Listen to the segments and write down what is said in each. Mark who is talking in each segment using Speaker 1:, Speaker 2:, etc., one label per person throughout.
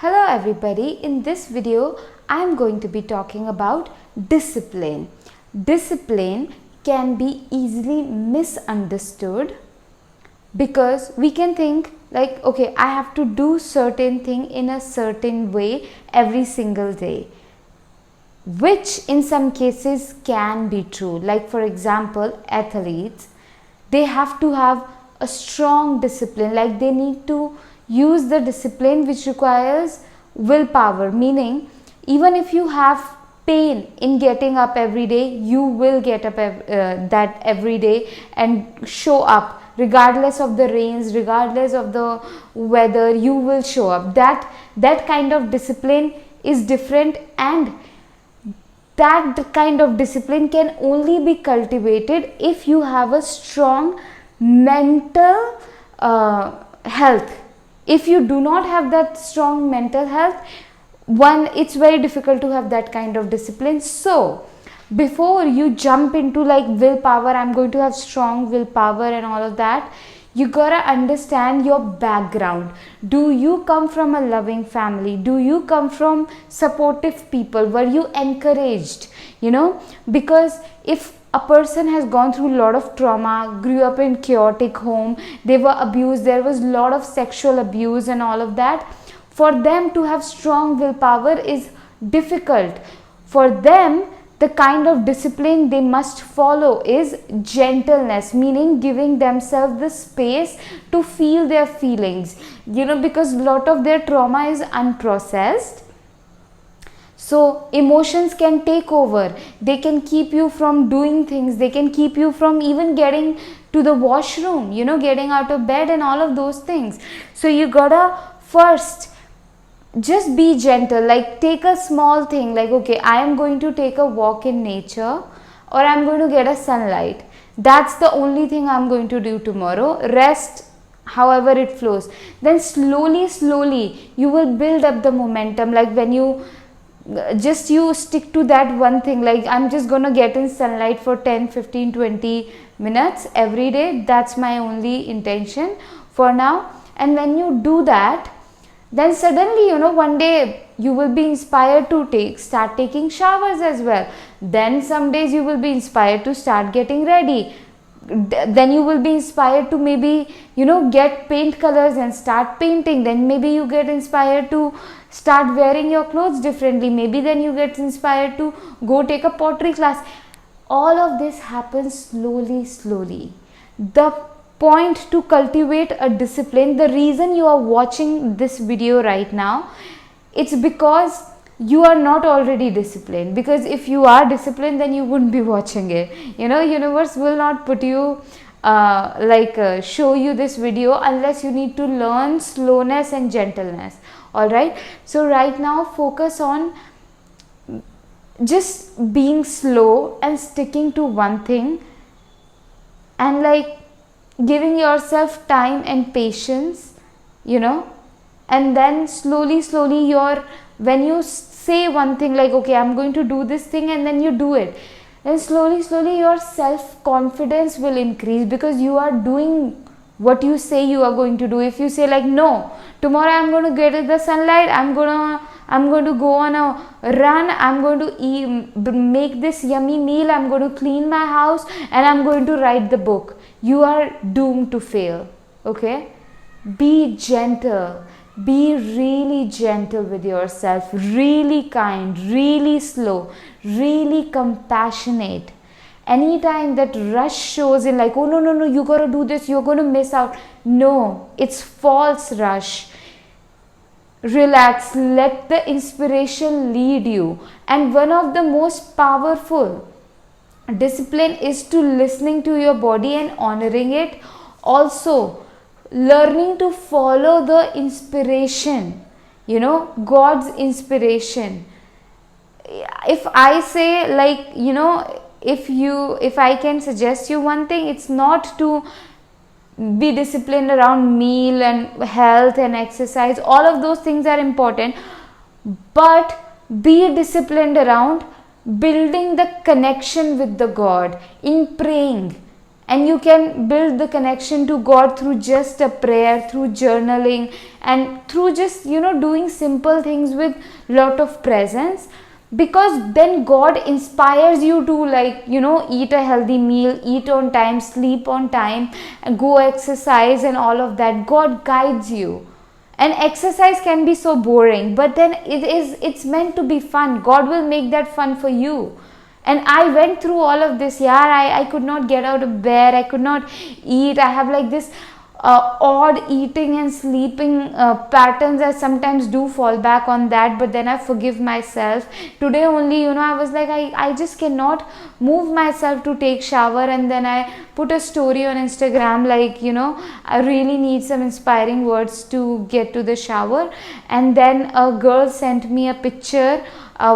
Speaker 1: Hello everybody, in this video I am going to be talking about discipline. Discipline can be easily misunderstood because we can think like, okay, I have to do certain thing in a certain way every single day, which in some cases can be true. Like for example, athletes, they have to have a strong discipline, like they need to use the discipline which requires willpower, meaning even if you have pain in getting up every day, you will get up that every day and show up regardless of the rains, regardless of the weather. You will show up. That kind of discipline is different, and that kind of discipline can only be cultivated if you have a strong mental health. If you do not have that strong mental health, it's very difficult to have that kind of discipline. So before you jump into like willpower, I'm going to have strong willpower and all of that, you gotta understand your background. Do you come from a loving family? Do you come from supportive people? Were you encouraged? Because if a person has gone through a lot of trauma, grew up in chaotic home, they were abused, there was a lot of sexual abuse and all of that, for them to have strong willpower is difficult. For them, the kind of discipline they must follow is gentleness, meaning giving themselves the space to feel their feelings, because a lot of their trauma is unprocessed. So emotions can take over. They can keep you from doing things. They can keep you from even getting to the washroom, getting out of bed and all of those things. So you gotta first just be gentle. Like take a small thing, like okay, I am going to take a walk in nature, or I'm going to get a sunlight. That's the only thing I'm going to do tomorrow. Rest however it flows. Then slowly you will build up the momentum. Like when you stick to that one thing, like I'm just gonna get in sunlight for 10, 15, 20 minutes every day. That's my only intention for now. And when you do that, then suddenly one day you will be inspired to start taking showers as well. Then some days you will be inspired to start getting ready. Then you will be inspired to maybe get paint colors and start painting. Then maybe you get inspired to start wearing your clothes differently. Maybe then you get inspired to go take a pottery class. All of this happens slowly. The point to cultivate a discipline, the reason you are watching this video right now, it's because you are not already disciplined. Because if you are disciplined, then you wouldn't be watching it. Universe will not put you show you this video unless you need to learn slowness and gentleness. All right, so right now focus on just being slow and sticking to one thing, and like giving yourself time and patience, and then slowly when you say one thing, like okay, I'm going to do this thing, and then you do it, then slowly your self confidence will increase, because you are doing what you say you are going to do. If you say like, no, tomorrow I'm going to get in the sunlight, I'm going to go on a run, I'm going to make this yummy meal, I'm going to clean my house, and I'm going to write the book, you are doomed to fail. Okay, be gentle. Be really gentle with yourself, really kind, really slow, really compassionate. Anytime that rush shows in, like, oh no, you gotta do this, you're gonna miss out. No, it's false rush. Relax, let the inspiration lead you. And one of the most powerful discipline is to listening to your body and honoring it. Also, learning to follow the inspiration, God's inspiration. If I say like, if I can suggest you one thing, it's not to be disciplined around meal and health and exercise. All of those things are important, but be disciplined around building the connection with the God in praying and you can build the connection to God through just a prayer, through journaling, and through just doing simple things with lot of presence. Because then God inspires you to eat a healthy meal, eat on time, sleep on time, and go exercise and all of that. God guides you. And exercise can be so boring, but then it's meant to be fun. God will make that fun for you. And I went through all of this. I could not get out of bed, I could not eat, I have like this odd eating and sleeping patterns. I sometimes do fall back on that, but then I forgive myself. Today only, I was like, I just cannot move myself to take shower, and then I put a story on Instagram like, I really need some inspiring words to get to the shower. And then a girl sent me a picture,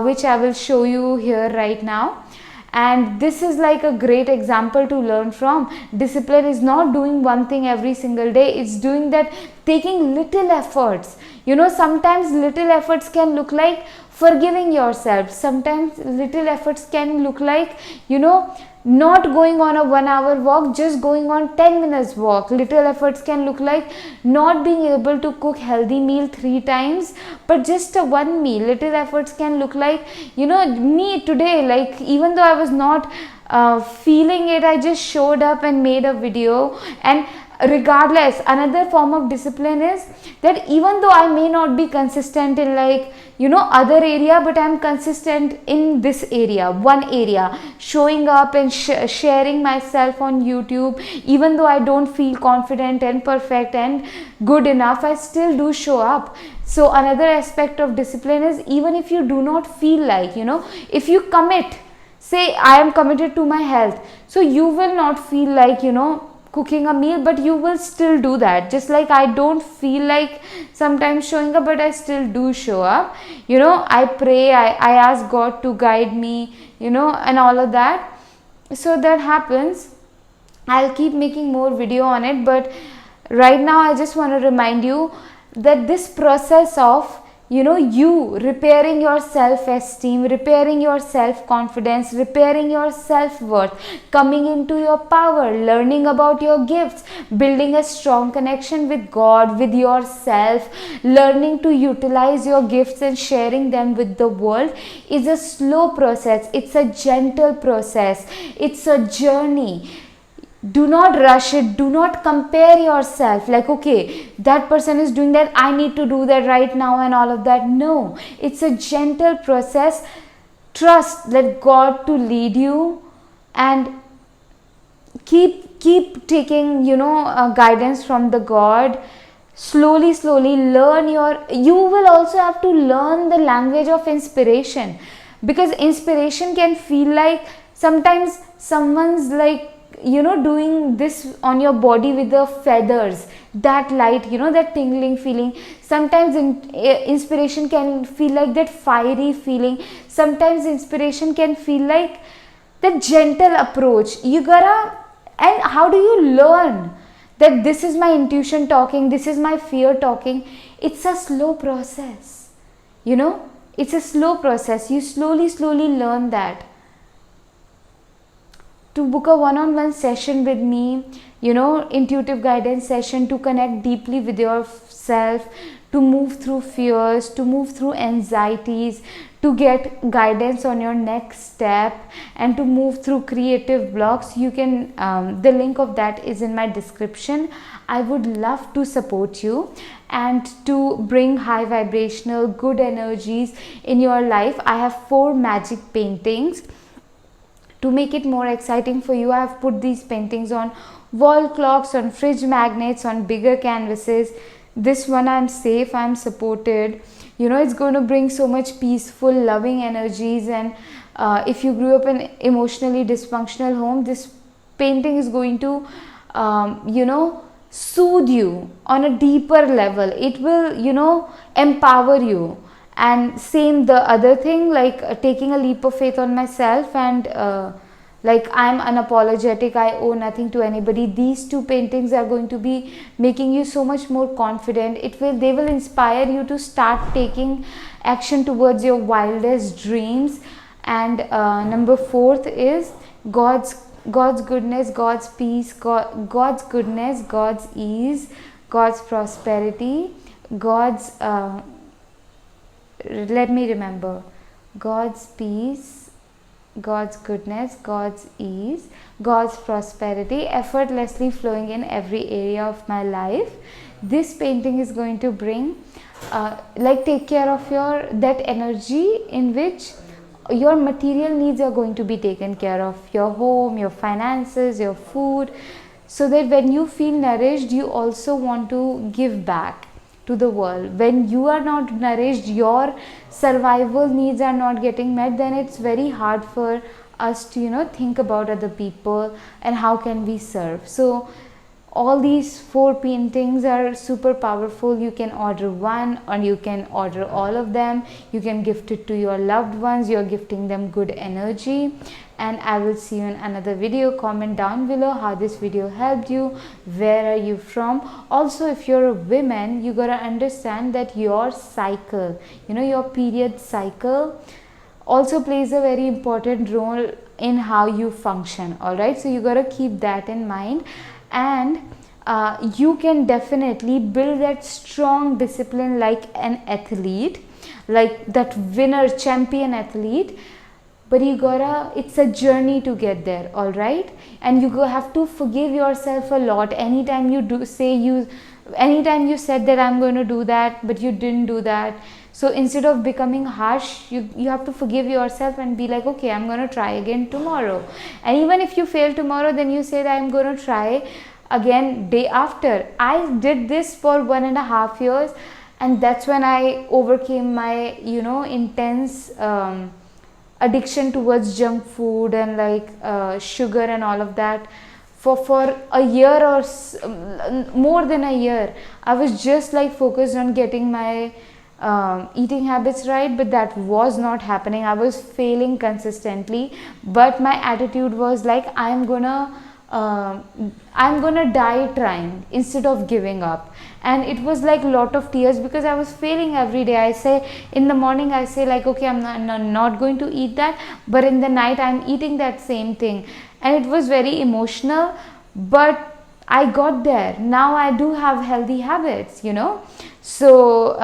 Speaker 1: which I will show you here right now. And this is like a great example to learn from. Discipline is not doing one thing every single day, it's doing that, taking little efforts. Sometimes little efforts can look like forgiving yourself. Sometimes little efforts can look like not going on a 1 hour walk, just going on 10 minutes walk. Little efforts can look like not being able to cook healthy meal 3 times, but just a one meal. Little efforts can look like, me today, like even though I was not feeling it, I just showed up and made a video. And regardless, another form of discipline is that even though I may not be consistent in other area, but I'm consistent in this area, one area, showing up and sharing myself on YouTube. Even though I don't feel confident and perfect and good enough, I still do show up. So another aspect of discipline is, even if you do not feel like, if you commit, say I am committed to my health, so you will not feel like cooking a meal, but you will still do that. Just like I don't feel like sometimes showing up, but I still do show up. I pray, I ask God to guide me, and all of that. So that happens. I'll keep making more video on it, but right now I just want to remind you that this process of you repairing your self-esteem, repairing your self-confidence, repairing your self-worth, coming into your power, learning about your gifts, building a strong connection with God, with yourself, learning to utilize your gifts and sharing them with the world is a slow process. It's a gentle process. It's a journey. Do not rush it. Do not compare yourself like, okay, that person is doing that, I need to do that right now and all of that. No, it's a gentle process. Trust, let God to lead you, and keep taking guidance from the God. Slowly learn you will also have to learn the language of inspiration, because inspiration can feel like sometimes someone's like doing this on your body with the feathers, that light, that tingling feeling. Sometimes inspiration can feel like that fiery feeling. Sometimes inspiration can feel like that gentle approach. You gotta, and how do you learn that this is my intuition talking, this is my fear talking? It's a slow process, it's a slow process. You slowly learn that. To book a one-on-one session with me, intuitive guidance session, to connect deeply with yourself, to move through fears, to move through anxieties, to get guidance on your next step, and to move through creative blocks, you can, the link of that is in my description. I would love to support you and to bring high vibrational good energies in your life. I have 4 magic paintings. To make it more exciting for you, I have put these paintings on wall clocks, on fridge magnets, on bigger canvases. This one, I'm safe, I'm supported. It's going to bring so much peaceful, loving energies. And if you grew up in an emotionally dysfunctional home, this painting is going to, soothe you on a deeper level. It will, empower you. And same the other thing, like taking a leap of faith on myself, and like I'm unapologetic, I owe nothing to anybody. These 2 paintings are going to be making you so much more confident. They will inspire you to start taking action towards your wildest dreams. And number 4th is God's God's goodness, God's peace, God's goodness, God's ease, God's prosperity, God's let me remember, God's peace, God's goodness, God's ease, God's prosperity effortlessly flowing in every area of my life. This painting is going to bring like take care of your that energy in which your material needs are going to be taken care of, your home, your finances, your food, so that when you feel nourished, you also want to give back to the world. When you are not nourished, your survival needs are not getting met, then it's very hard for us to think about other people and how can we serve. So all these 4 paintings are super powerful. You can order one or you can order all of them. You can gift it to your loved ones. You're gifting them good energy. And I will see you in another video. Comment down below how this video helped you. Where are you from? Also, if you're a woman, you gotta understand that your cycle, your period cycle also plays a very important role in how you function. All right, so you gotta keep that in mind. And you can definitely build that strong discipline like an athlete, like that winner champion athlete, but it's a journey to get there. All right, and you have to forgive yourself a lot. Anytime you said that I'm going to do that but you didn't do that, so instead of becoming harsh, you have to forgive yourself and be like, okay, I'm going to try again tomorrow. And even if you fail tomorrow, then you say that I'm going to try again day after. I did this for 1.5 years, and that's when I overcame my intense addiction towards junk food and like sugar and all of that. For a year or more than a year, I was just like focused on getting my eating habits right, but that was not happening. I was failing consistently, but my attitude was like, I'm gonna die trying instead of giving up. And it was like a lot of tears because I was failing every day. I say in the morning, I say like, okay, I'm not going to eat that, but in the night I'm eating that same thing, and it was very emotional, but I got there. Now I do have healthy habits, so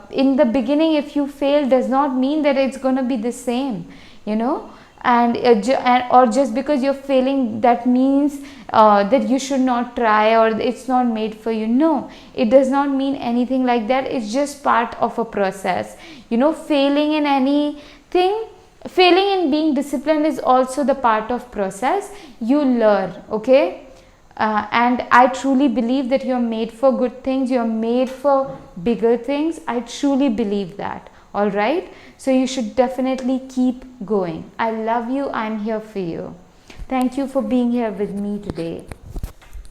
Speaker 1: in the beginning, if you fail, does not mean that it's going to be the same, and or just because you're failing, that means that you should not try or it's not made for you. No, it does not mean anything like that. It's just part of a process. Failing in anything, failing in being disciplined is also the part of process. You learn, okay? And I truly believe that you're made for good things. You're made for bigger things. I truly believe that. All right, so you should definitely keep going. I love you. I'm here for you. Thank you for being here with me today.